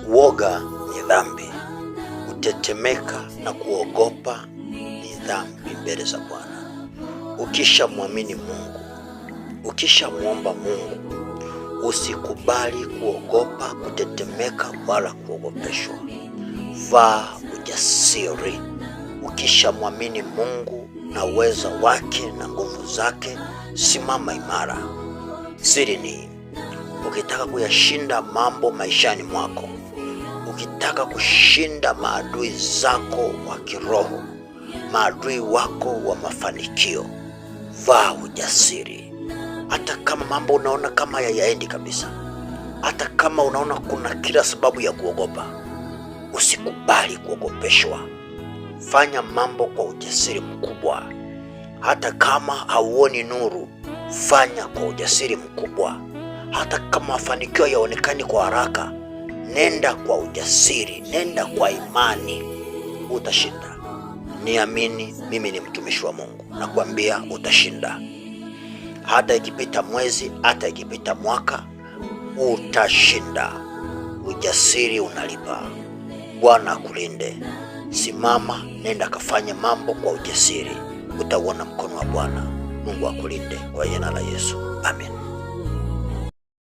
Uoga ni dhambi. Kutetemeka na kuogopa ni dhambi mbele za Bwana. Ukishamwamini Mungu, ukishamuomba Mungu, usikubali kuogopa, kutetemeka wala kuogopeshwa. Vaa ujasiri. Ukishamwamini Mungu na uweza wake na nguvu zake, simama imara. Siri ni ukitaka kuyashinda mambo maishani mwako, ukitaka kushinda maadui zako wa kiroho, maadui wako wa mafanikio, vaa ujasiri. Hata kama mambo unaona kama hayaendi kabisa, hata kama unaona kuna kila sababu ya kuogopa, usikubali kuogopeshwa. Fanya mambo kwa ujasiri mkubwa. Hata kama hauoni nuru, fanya kwa ujasiri mkubwa. Hata kama mafanikio yaonekani kwa haraka, nenda kwa ujasiri, nenda kwa imani, utashinda. Niamini, mimi ni mtumishi wa Mungu, nakwambia utashinda. Hata ikipita mwezi, hata ikipita mwaka, utashinda. Ujasiri unalipa. Bwana akulinde. Simama, nenda kafanye mambo kwa ujasiri. Utaona mkono wa Bwana. Mungu akulinde kwa jina la Yesu. Amen.